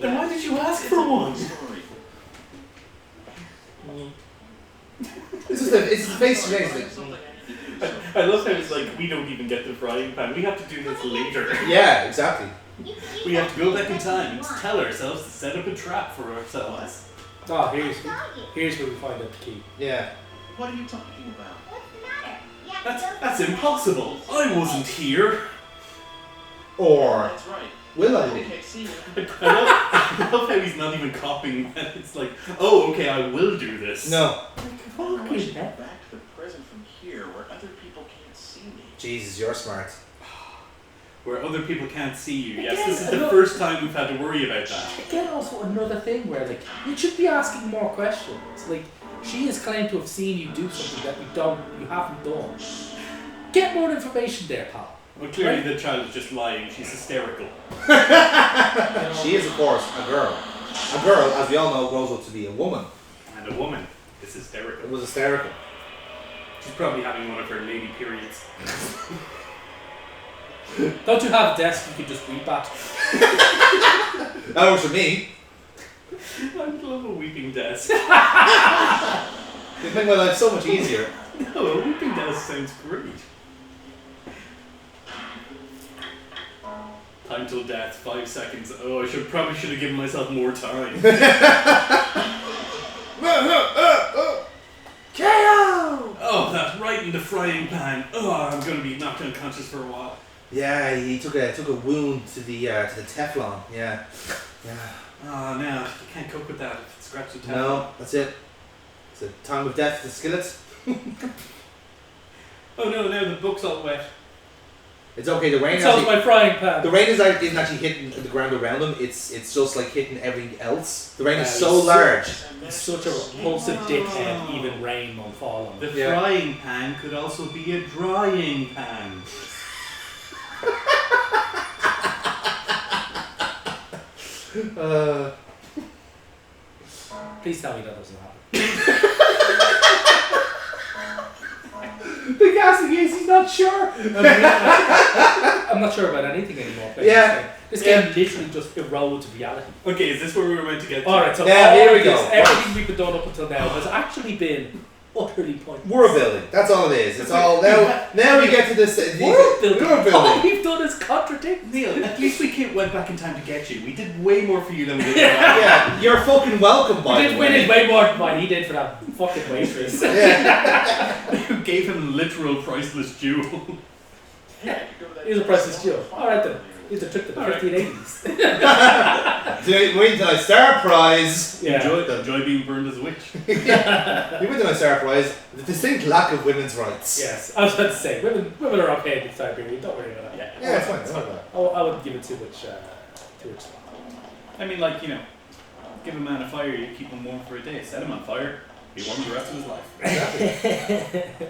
Then why did you ask for one? It's face to face. I love how it's like, we don't even get the frying pan. We have to do this later. Yeah, exactly. We have to go back in time and tell ourselves to set up a trap for ourselves. Oh, here's where we find out the key. Yeah. What are you talking about? That's impossible. I wasn't here. Or That's right. will I be? Okay, see you. I love how he's not even copying. It's like, oh, okay, I will do this. No. I want you to get back to the present from here where other people can't see me. Jesus, you're smart. Where other people can't see you. Yes, Again, this is the first time we've had to worry about that. Again, also another thing where like you should be asking more questions. Like she has claimed to have seen you do something that you haven't done. Get more information there, pal. Well, clearly the child is just lying. She's hysterical. She is, of course, a girl. A girl, as we all know, grows up to be a woman. And a woman is hysterical. It was hysterical. She's probably having one of her lady periods. Don't you have a desk you can just weep at? That works for me. I would love a weeping desk. It'd make my life so much easier. No, a weeping desk sounds great. Time till death, 5 seconds. Oh, I probably should have given myself more time. KO! Oh, that's right in the frying pan. Oh, I'm gonna be knocked unconscious for a while. Yeah, he took a wound to the Teflon. Yeah. Oh, no, you can't cook with that if it's scratched the Teflon. No, that's it. It's a time of death to the skillet. Oh no, now the book's all wet. It's okay. The rain. So is my frying pan. The rain isn't actually hitting the ground around him. It's just like hitting everything else. The rain is so he's large. He's such a repulsive dickhead. Even rain won't fall on him. The frying pan could also be a drying pan. Please tell me that doesn't happen. The casting is he's not sure. I'm not sure about anything anymore. Yeah. This game literally just erodes reality. Okay, is this where we were meant to get to? Alright, so Yeah, all here we of go. this, everything we've been done up until now has actually been utterly pointless. World building. That's all it is. It's all now we get to this. World building. World All building. we've done is contradict. Neil, at least we went back in time to get you. We did way more for you than we did. Yeah, you're fucking welcome, by the We did way. way more than what he did for that fucking waitress. Yeah. You gave him literal priceless jewel. Here's a priceless jewel. Alright then. Here's a trip to the Alright. 1580s. Wait until I star prize. Yeah. Enjoy being burned as a witch. You went to my star prize. The distinct lack of women's rights. Yes, I was about to say, women are okay at this time period, don't worry about that. Yeah, it's fine. It's fine. I wouldn't give it too much thought. I mean, like, you know, give a man a fire, you keep him warm for a day. Set him on fire, he warm the rest of his life. Exactly.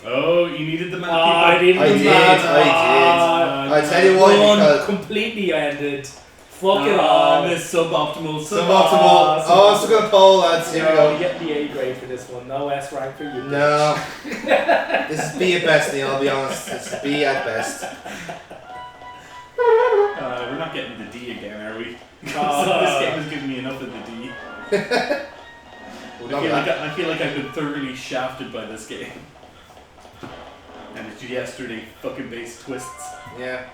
Oh, you needed the man. I didn't I do did, that. I tell you what, One because completely ended. Fuck it all. This suboptimal. suboptimal. Oh, I'm still gonna poll, lads. Here we You go. get the A grade for this one. No S rank for you. No. This is B at best, Neil, I'll be honest. This is B at best. We're not getting the D again, are we? Because this game has given me enough of the D. I feel like I've been thoroughly shafted by this game. And it's yesterday fucking base twists. Yeah.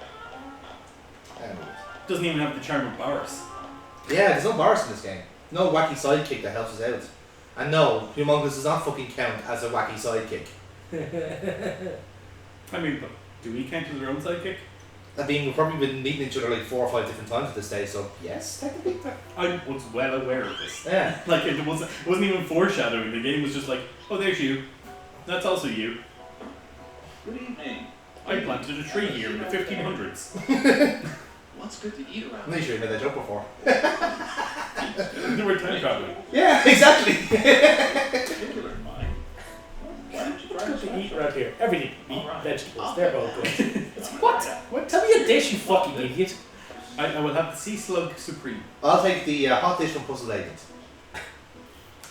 Doesn't even have the charm of Boris. Yeah, there's no bars in this game. No wacky sidekick that helps us out. And no, Humongous does not fucking count as a wacky sidekick. I mean, but do we count as our own sidekick? I mean, we've probably been meeting each other like 4 or 5 different times at this stage, so yes, technically. I was well aware of this. Yeah. Like, it wasn't even foreshadowing. The game was just like, oh, there's you. That's also you. Good evening. I planted a tree here in the 1500s. What's good to eat around I'm not sure you made that joke before. They were time traveling. Yeah, exactly. particular in mind? Why don't you try What's this good to eat one? around here? Everything. Meat, Alright. vegetables. They're both good. What? Tell me a dish, you fucking idiot. I will have the sea slug supreme. I'll take the hot dish from Puzzle Agent.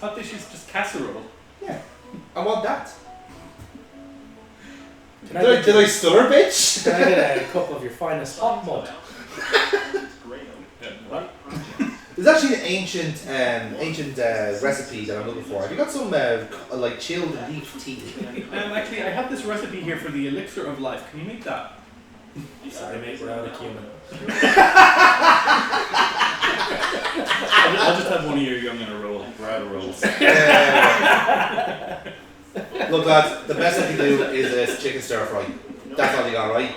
Hot dish is just casserole. Yeah. I want that. Can I Did I stutter, bitch? Can I get a cup of your finest hot mud. What? There's actually an ancient recipe that I'm looking for. Have you got some like chilled leaf tea? Actually, I have this recipe here for the elixir of life. Can you make that? Sorry, mate, we're out of cumin. I'll just have one of your young in a roll. We're out of rolls. Look, lads, the best I can do is a chicken stir fry. That's all you got, right?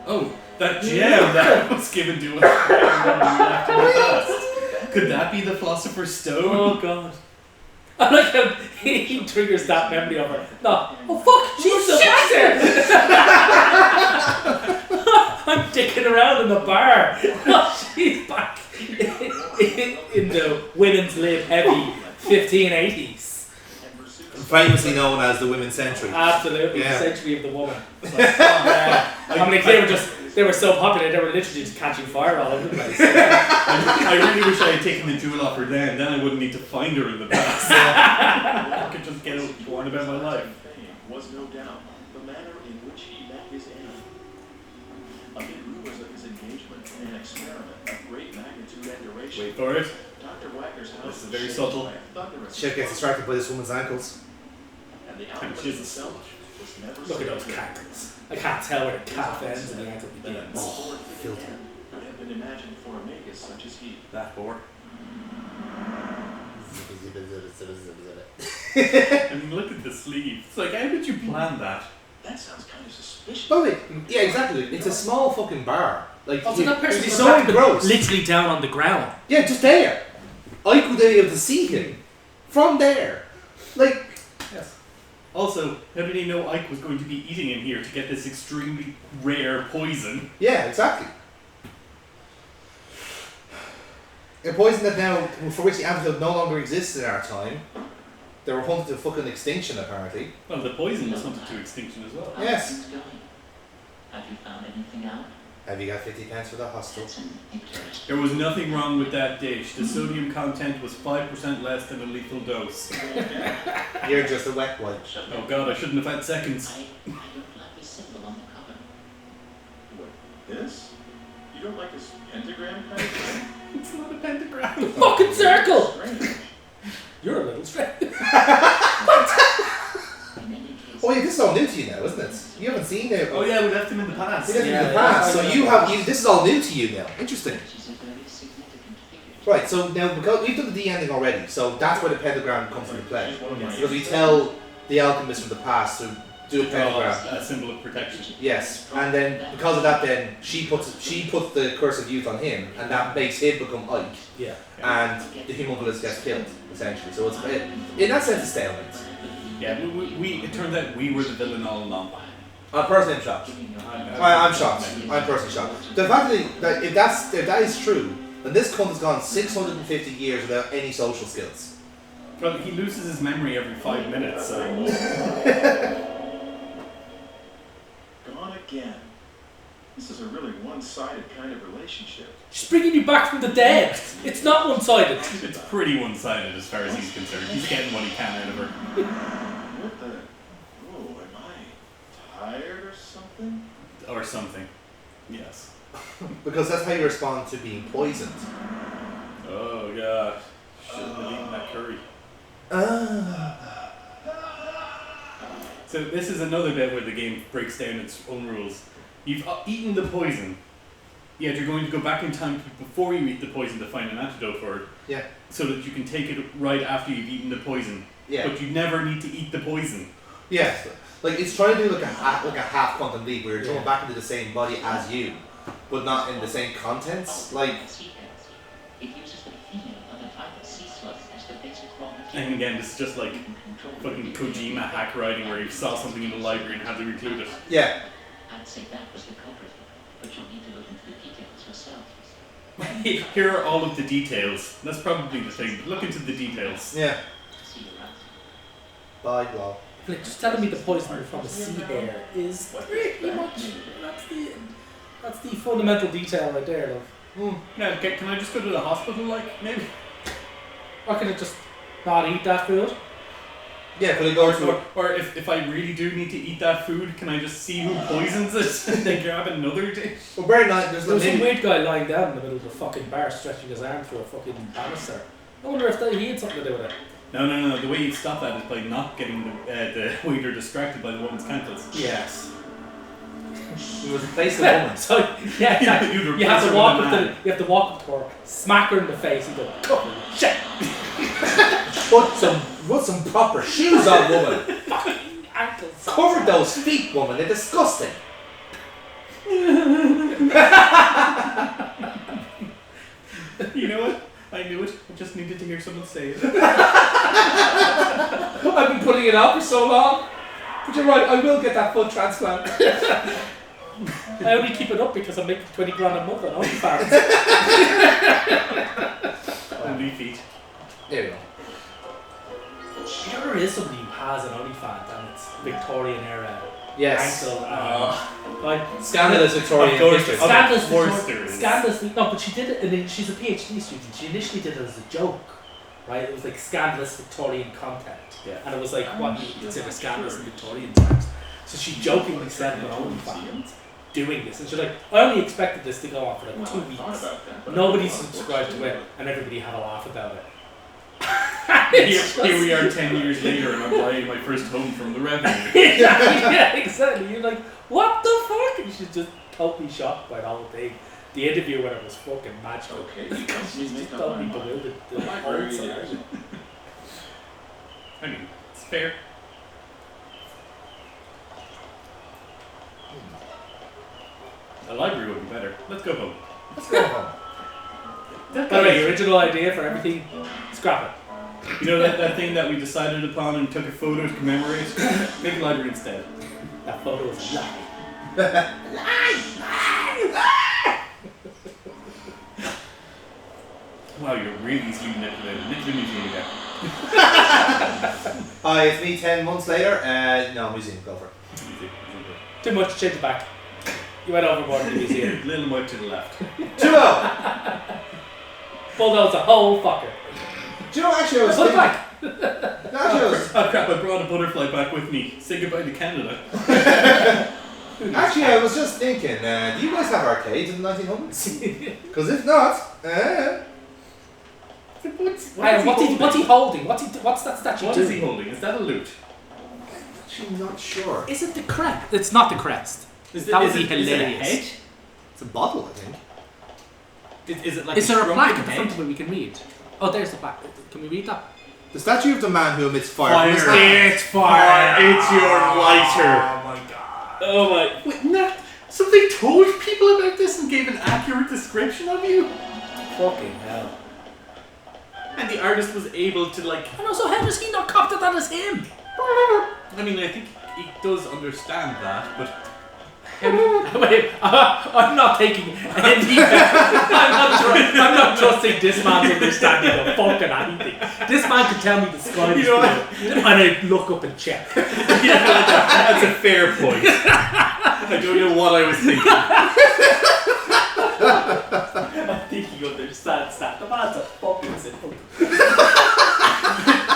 Oh, that gem that was given to us after the past. Could that be the Philosopher's Stone? Oh god. I like how he triggers that memory of her. No. Oh fuck, she's still back there! I'm dicking around in the bar. No, she's back in the women's lib heavy 1580s. Famously known as the Women's Century. Absolutely, Yeah. the century of the woman. I mean, they were so popular, they were literally just catching fire all over the place. I really wish I had taken the jewel off her then I wouldn't need to find her in the past. I could just get born about my life. Was no doubt the manner in which he met his end. Amid rumors of his engagement in an experiment of great magnitude and duration, Wait for it. Dr. Wagner's house This is was very shaken subtle. by a thunderous Shit gets distracted by this woman's ankles. and the And outlet she's a itself was never Look at those cackles. I can't tell where the calf ends and the ankle begins. Oh, filthy. would have been imagined for a magus such as he. That whore. I mean, look at the sleeve. It's like, how did you plan that? That sounds kind of suspicious. By the way, yeah, exactly. It's a small fucking bar. Like, Also, that person it's was so back engrossed. literally down on the ground. Yeah, just there. I could be able to see him from there. Like, Yes. Also, how did he know Ike was going to be eating in here to get this extremely rare poison? yeah, exactly. A poison that now, for which the antidote no longer exists in our time. They were hunted to fucking extinction, apparently. Well, the poison was hunted to extinction as well. Yes. How's things going? Have you found anything out? Have you got 50 pence for the hostel? That's an interesting. There was nothing wrong with that dish. The sodium content was 5% less than a lethal dose. You're just a wet wipe. Oh god, I shouldn't have had seconds. I don't like the symbol on the cover. What, this? You don't like this pentagram kind of thing? It's not a pentagram. Fucking circle! Strange. You're a little strange. In any case, Oh yeah, this is all new to you now, isn't it? You haven't seen it. Oh yeah, we left him in the past. We did it in Yeah, the past, so yeah. you have. This is all new to you now. Interesting. she's a very significant figure. Right, so now because we've done the D ending already, so that's where the pentagram comes into play. She's one of my Because we tell the alchemist from the past to do a To draw pentagram. a symbol of protection. Yes, and then because of that, then she puts the curse of youth on him, and that makes him become Ike, Yeah. and the homunculus gets killed essentially. So it's in that sense, a stalemate. Yeah, it turned out we were the villain all along. I'm personally shocked. I'm shocked. I'm personally shocked. The fact that if that is true, then this cunt has gone 650 years without any social skills. Well, he loses his memory every 5 minutes, so... Gone again. This is a really one-sided kind of relationship. She's bringing you back from the dead. It's not one-sided. It's pretty one-sided as far as he's concerned. He's getting what he can out of her. What the? Oh, am I tired or something? Or something. Yes. Because that's how you respond to being poisoned. Oh, gosh. Shouldn't have eaten that curry. So this is another bit where the game breaks down its own rules. You've eaten the poison. Yet you're going to go back in time before you eat the poison to find an antidote for it. Yeah. So that you can take it right after you've eaten the poison. Yeah. But you never need to eat the poison. Yeah. Like it's trying to do like a half quantum leap where you're going back into the same body as you, but not in the same contents. Like It uses the female of the type of sea slug as the basic raw material. And again, this is just like fucking Kojima hack writing where he saw something in the library and had to include it. yeah. I'd say that was the culprit, but you'll need to look into the details yourself. Here are all of the details. That's probably the thing. Look into the details. Yeah. See you around. Bye, blah. Like, just telling me the poison from the sea air is pretty much that's the fundamental detail right there, love. Now, can I just go to the hospital, like, maybe? Or can I just not eat that food? Yeah, could it go to? Or if I really do need to eat that food, can I just see who poisons it and then grab another dish? Well, bear in mind, There was some weird guy lying down in the middle of the fucking bar, stretching his arm through a fucking banister. I wonder if he had something to do with it. No. The way you stop that is by not getting the waiter distracted by the woman's candles. Yes. It was replace the woman. So yeah, exactly. You'd You have replace to her walk with up a to man. you have to walk up to her, smack her in the face, and go, "Cover shit." Put some proper shoes on, woman. Ankles. Cover those feet, woman. They're disgusting. You know what? I knew it. I just needed to hear someone say it. I've been putting it out for so long. But you're right, I will get that foot transplant. I only keep it up because I'm making 20 grand a month on OnlyFans. Only feet. There you go. You know there is somebody who has an OnlyFans and it's Victorian era Yes. ankle. Like Scandalous Victorian Of course. pictures. Scandalous, Of course there is. scandalously. No, but she did it, and then she's a PhD student. She initially did it as a joke, right? It was like scandalous Victorian content, Yeah. and it was like what you consider scandalous in Victorian times. So she jokingly said on OnlyFans doing this, and she's like, I only expected this to go on for like 2 weeks. Nobody subscribed to it, and everybody had a laugh about it. Here we are 10 years later and I'm buying my first home from the revenue. Yeah, exactly. You're like, what the fuck? And she's just totally shocked by the whole thing. The interview with her was fucking magical. Okay, She's just totally bewildered. The whole scenario. I mean, it's fair. A library would be better. Let's go home. Let's go home. By the way, your original idea for everything, scrap it. You know that thing that we decided upon and took a photo to commemorate? Make a library instead. That photo was a lie. Wow, you're really easily manipulated. Manipulating museum again. Hi, it's me 10 months later. No, museum, go for it. Too much, change it back. You went overboard in the museum. Little more to the left. 2-0! Bulldoze a whole fucker. Do you know, actually, I was Look thinking... back. No, actually, I was... Oh crap, I brought a butterfly back with me. Say goodbye to Canada. Actually, I was just thinking, do you guys have arcades in the 1900s? Because if not, What's he holding? What's that statue What doing? is he holding? Is that a lute? actually not sure. Is it the crest? It's not the crest. Is That would is be Is it a hilarious. head? It's a bottle, I think. Is it like Is there a shrunken plaque at the head? front of it we can read? Oh, there's the plaque. Can we read that? The statue of the man who emits fire. Fire. from his hand. It's fire. It's your lighter. Oh my god. Oh my. Wait, Nat, somebody told people about this and gave an accurate description of you? Fucking hell. And the artist was able to, like. And also, how does he not cop that as him? I mean, I think he does understand that, but. Wait, I'm not taking any. I'm not trusting this man's understanding of fucking anything. This man can tell me the sky is You know blue, and I look up and check. Yeah, that's a fair point. I don't know what I was thinking. I think he understands that. The man's a fucking simple.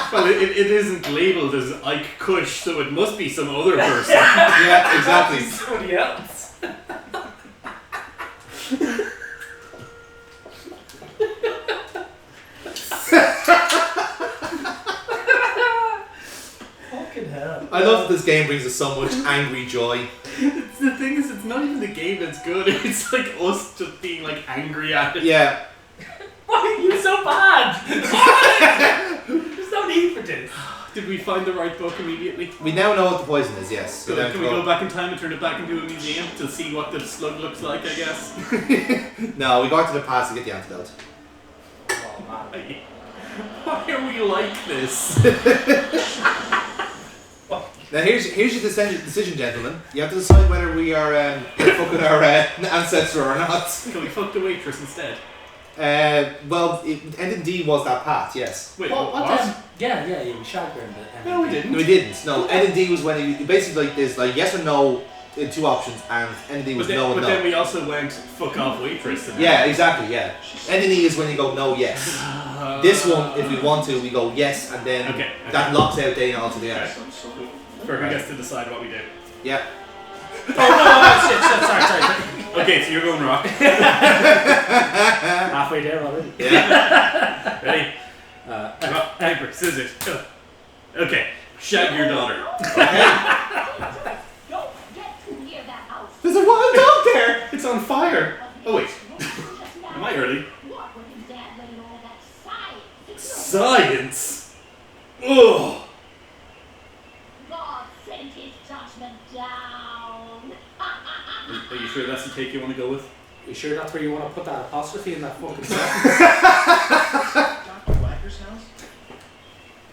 Well, it isn't labelled as Ike Kush, so it must be some other person. Yeah, exactly. Somebody else. Fucking hell. I love that this game brings us so much angry joy. The thing is, it's not even the game that's good. It's like us just being like angry at it. Yeah. Why are you so bad? There's no need for this. Did we find the right book immediately? We now know what the poison is, yes. So can we go back in time and turn it back into a museum to see what the slug looks like, I guess? No, we got to the past to get the antidote. Oh man. Why are we like this? Now here's your decision, gentlemen. You have to decide whether we are fucking our ancestor or not. Can we fuck the waitress instead? Well, N&D was that path, yes. Wait, What? what? Yeah, we shagged her in the No, we didn't. No, we didn't. No, N&D was when you basically like there's like yes or no in two options, and N&D was But then, no and but no. then we also went fuck off waitress. And Yeah, exactly. Yeah, N&D is when you go no, yes. This one, if we want to, we go yes, and then Okay. that locks out Dana altogether. Okay. Some sort of For who gets to decide what we do. Yeah. Shit, sorry. Okay, so you're going rock. Halfway there already. Yeah. Ready? Rock, paper, scissors, go. Okay, shag your daughter. Don't get too near that house. There's a wild dog there! It's on fire! Oh wait, am I early? What would his dad letting all that science? Science? Ugh! God sent his judgment down. Are you sure that's the take you want to go with? You sure that's where you want to put that apostrophe in that fucking sentence? Dr. Wagner's house?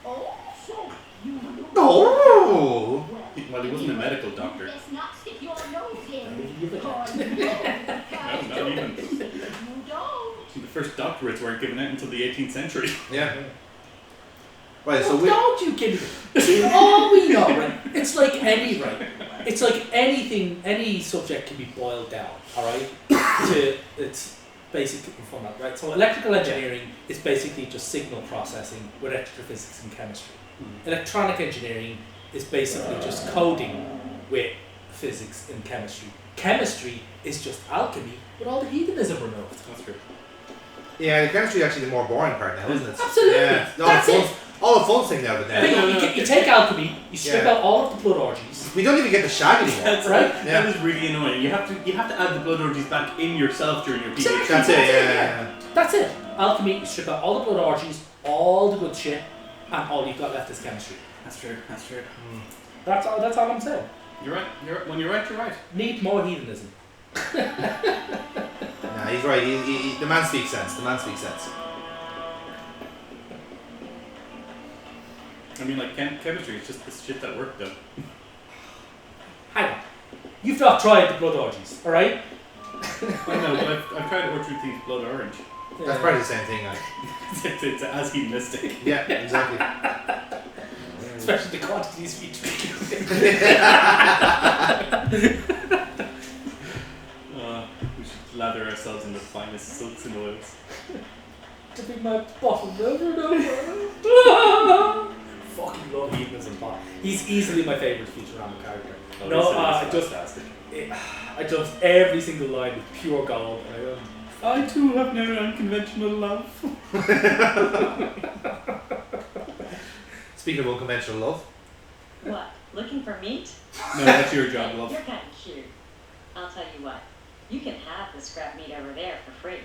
Oh, so you Oh. Well, he wasn't a medical doctor. Let's not stick your nose in. You Or could- you No, not even. You don't. The first doctorates weren't given out until the 18th century. Yeah. Right. So Well, we. don't you give me. See, all we know, right? It's like any It's like anything. Any subject can be boiled down, all right, to its basic format, right? So electrical engineering is basically just signal processing with electrophysics and chemistry. Electronic engineering is basically just coding with physics and chemistry. Chemistry is just alchemy with all the hedonism removed. That's true. Yeah, the chemistry is actually the more boring part now, isn't it? Absolutely. Yeah. That's it. All the fun thing now, but But now. you take alchemy, you strip Yeah. out all of the blood orgies. We don't even get the shag anymore. That's Right? right. Yeah. That is really annoying. You have to add the blood orgies back in yourself during your PhD. That's it. Yeah. That's it. Alchemy, you strip out all the blood orgies, all the good shit, and all you've got left is chemistry. That's true. That's true. That's all I'm saying. You're right. When you're right, you're right. Need more hedonism. Nah, he's right. The man speaks sense. The man speaks sense. I mean, like chemistry is just the shit that worked though. Hang on. You've not tried the blood orgies, alright? I know, but I've tried Orchard Thief's Blood Orange. That's probably the same thing. Like. It's as hedonistic. Yeah, exactly. Especially the quantities featured. We should lather ourselves in the finest silks and oils. To be my bottom over and over. Fucking love hedonism pot. He's easily my favourite Futurama character. Oh, No, it's just fantastic. I just every single line with pure gold. And I go, I too have no unconventional love. Speaking of unconventional love. What? Looking for meat? No, that's your job, love. You're kind of cute. I'll tell you what. You can have the scrap meat over there for free.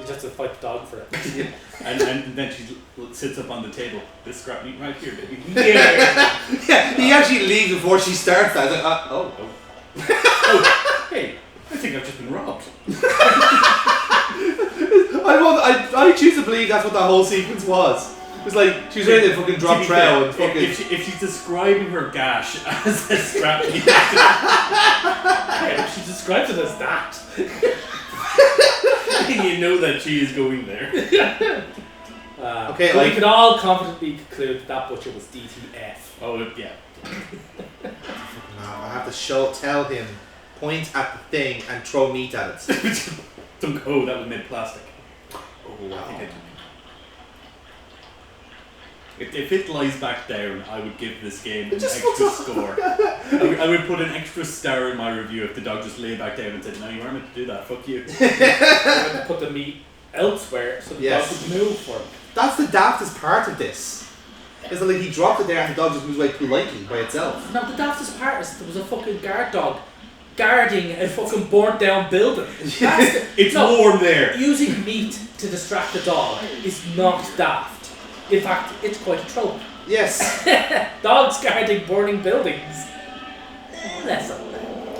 you just have to fight the dog for it. And then she sits up on the table. This scrap meat right here, baby. Yeah. Yeah, he actually leaves before she starts that. I was like, oh. Oh, hey, I think I've just been robbed. I choose to believe that's what that whole sequence was. It was like she was ready to fucking drop trail and fucking. If she's describing her gash as a scrap meat, Yeah, she describes it as that. you know that she is going there. Okay, but like- we can all confidently conclude that butcher was DTF. Oh, yeah. No, I have to tell him, point at the thing and throw meat at it. Oh, that was made plastic. Oh, I think I do. If it lies back down, I would give this game an extra score. I would put an extra star in my review if the dog just lay back down and said, no, you weren't meant to do that, fuck you. We have to put the meat elsewhere so the Yes. dog would move for him. That's the daftest part of this. Is that like he dropped it there and the dog just moves away politely by itself. No, the daftest part is there was a fucking guard dog guarding a fucking burnt down building. That's the, It's no, warm there. using meat to distract the dog is not daft. In fact, it's quite a trope. Yes. Dogs guarding burning buildings. That's not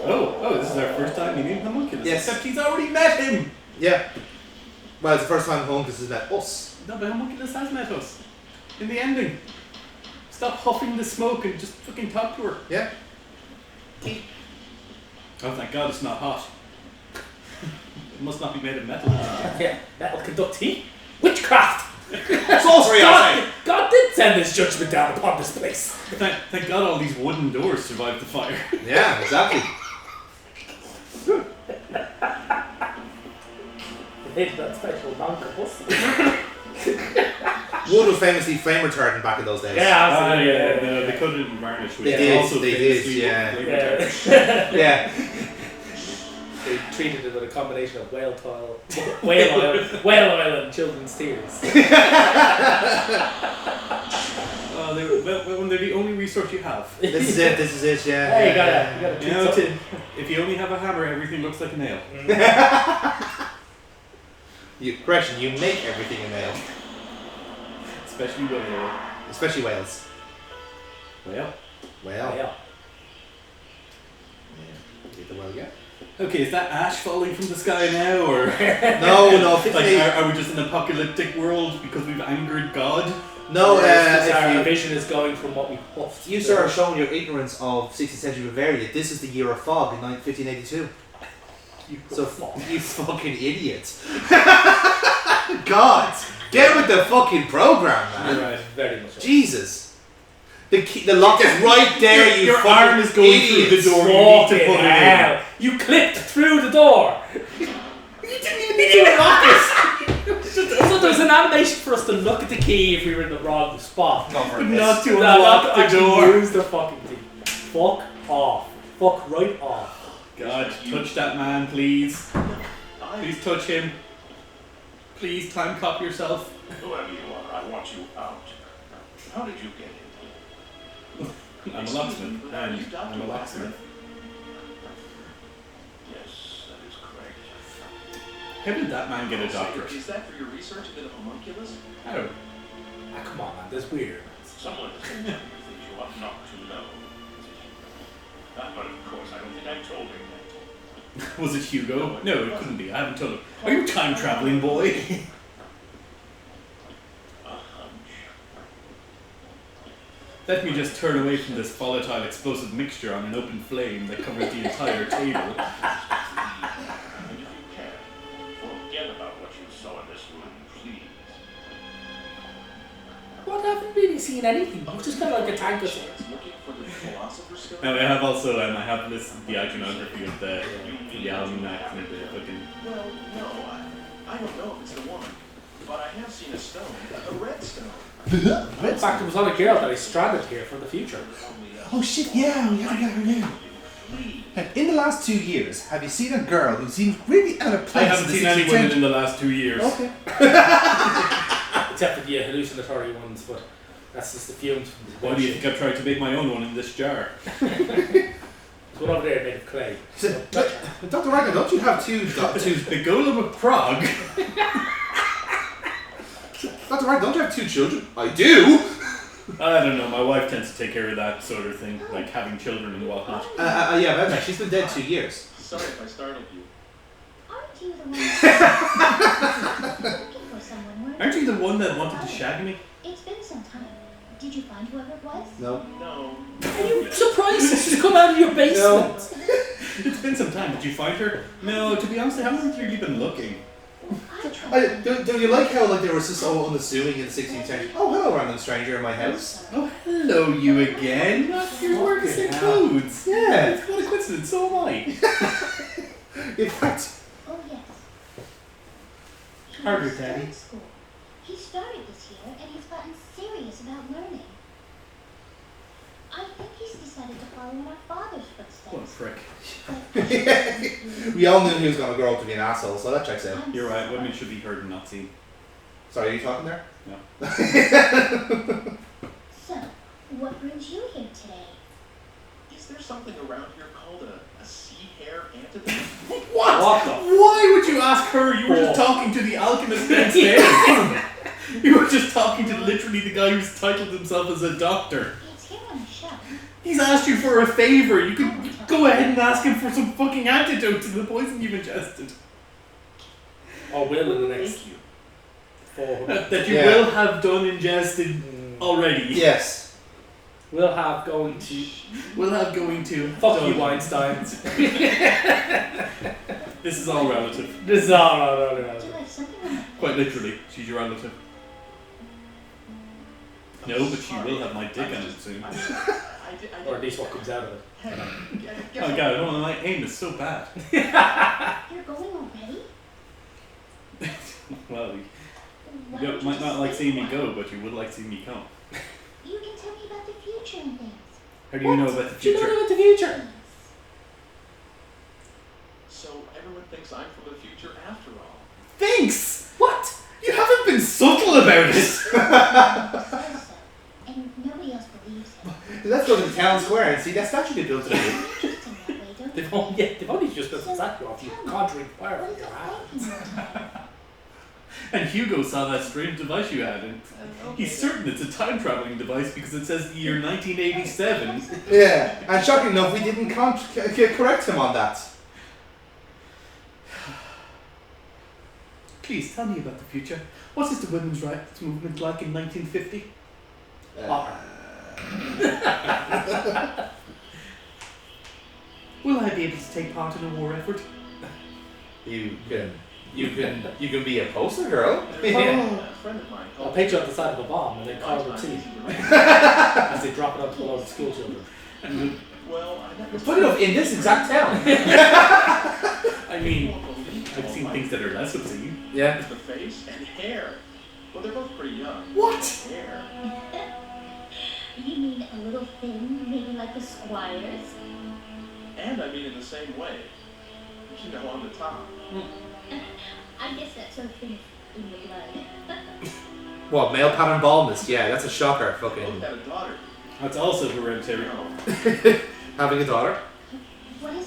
Oh, this is our first time meeting homunculus. Yes. Except he's already met him. Yeah. Well, it's the first time home because it's met us. No, but homunculus has met us. In the ending. Stop huffing the smoke and just fucking talk to her. Yeah. Oh, thank God it's not hot. It must not be made of metal. Yeah, that'll conduct heat. Witchcraft! Sorcery, God did send his judgment down upon this place. Thank God all these wooden doors survived the fire. Yeah, exactly. Hit that special non-combustion. Wood was famously flame retardant back in those days. Yeah, Ah, absolutely. no, they coated it in varnish, which They is did, also they did, famously yeah. flame Yeah. retardant. Yeah. They treated it with a combination of whale oil, and children's tears. When they're the only resource you have. This is it, yeah. Hey, you yeah, gotta You treat know, something. if you only have a hammer, everything looks like a nail. Correction, you make everything a nail. Especially whale. Especially whales. Well. Well. Yeah. Get the well yet? Okay, is that ash falling from the sky now, or No, like are we just in an apocalyptic world because we've angered God? No, Or it's just our if vision is going from what we puffed. you sir are showing your ignorance of 16th century Bavaria, this is the year of fog in 1582. So you fucking idiot. God, get with the fucking program, man. You're right, very much. Jesus. The lock is right there, you Your fucking arm is going idiot. through the door. You need to Fucking put it hell. You clipped through the door. in. You didn't even need to unlock it. So there's an animation for us to look at the key if we were in the wrong spot. Not for But this. not to No, unlock not to the actually door. use the fucking thing. Fuck off. Fuck right off. God, touch that man, please. Please touch him. Please time cop yourself. Whoever you are, I want you out. How did you get in? I'm a locksmith, and I'm a locksmith. Yes, that is correct. How did that man get a doctorate? Is that for your research into the homunculus? How? Ah, come on, man. That's weird. Someone has been telling you things you ought not to know. But of course, I don't think I told him that. Was it Hugo? No, it couldn't be. I haven't told him. Are you a time traveling boy? A hunch. Let me just turn away from this volatile explosive mixture on an open flame that covers the entire table. And if you can, forget about what you saw in this room, please. What? I haven't really seen anything. You've just got like a tank or something. Looking for the philosopher's stone? Now I have also, I have listed the iconography of the almanac and the fucking... Well, no, I don't know if it's the one. But I have seen a stone, a red stone. In fact, it was on a girl that I stranded here for the future. Oh shit, yeah, we gotta get her name. In the last 2 years, have you seen a girl who seems really out of place? I haven't in the seen any 16th women in century? the last 2 years. Okay. Except for the hallucinatory ones, but that's just the fumes from the Why do you think I've tried to make my own one in this jar? There's one over there made of clay. Dr. Ragnar, don't you have two The Golem of Prague? Dr. Ragnar, don't you have 2 children? I do! I don't know, my wife tends to take care of that sort of thing, like having children and whatnot. Yeah, I've met. She's been dead 2 years. Sorry if I startled you. Aren't you the one looking for someone, weren't Aren't you the one that wanted to shag me? It's been some time. Did you find whoever it was? No. No. Are you surprised this has come out of your basement? It's been some time. Did you find her? No, to be honest, I haven't really been looking. I tried. Do you like how they were so unassuming in the 16th century? Oh, hello, random stranger in my house. Oh, hello, you again. You're wearing the same clothes. Yeah. What a coincidence, so am I. In fact, Oh, yes. He Harder, was Daddy. at school. He started this year and he's gotten serious about learning. I think he's decided to follow in our father's What a footsteps. prick. we all knew he was going to grow up to be an asshole, so that checks out. I'm You're right, sorry. women should be heard and not seen. Sorry, are you talking there? No. So, what brings you here today? Is there something around here called a sea hare antidote? What? Why would you ask her? You were just talking to the alchemist downstairs. You were just talking to literally the guy who's titled himself as a doctor. It's here on the shelf. He's asked you for a favor. You could go ahead and ask him for some fucking antidote to the poison you've ingested. Or will in the next Thank you. 400. That you Yeah. will have done ingested already. Yes. We'll have going to. Will have going to. Fuck done. you, Weinsteins. This is all relative. This is all Do you like something on my Quite literally. She's your relative. No, but she will have my dick on it soon. Or at least what comes out of it. Oh god, no, my aim is so bad. You're going already? Well, Why You don't might just not like say seeing me that? go, but you would like seeing me come. You can tell me about the future and things. How do you know about the Do you know future? about the future? So everyone thinks I'm from the future after all. Thanks! What? You haven't been subtle about it! He says so, and nobody else believes him. Let's go to the town square and see that statue they built today. Interesting that way, don't you? They've only just built a statue of you conjuring fire What from is your it hands. thinking all the time? And Hugo saw that strange device you had, and he's certain it's a time traveling device because it says the year 1987. Yeah, and shocking enough, we didn't correct him on that. Please tell me about the future. What is the women's rights movement like in 1950? Will I be able to take part in a war effort? You can be a poster girl. Yeah. A friend of mine I'll called paint you on the side of a bomb and then call them tea Well, as they drop it onto a load of school children. I met Funny enough, in this exact town. I mean, I've seen things that are less obscene. Yeah. the face and hair. Well, they're both pretty young. What? Hair. You mean a little thin, maybe like the squires? And I mean in the same way. You know, on the top. I guess that sort of thing is in your blood. What, male pattern baldness? Yeah, that's a shocker. Both Fucking had a daughter. That's also hereditary. No. having a daughter.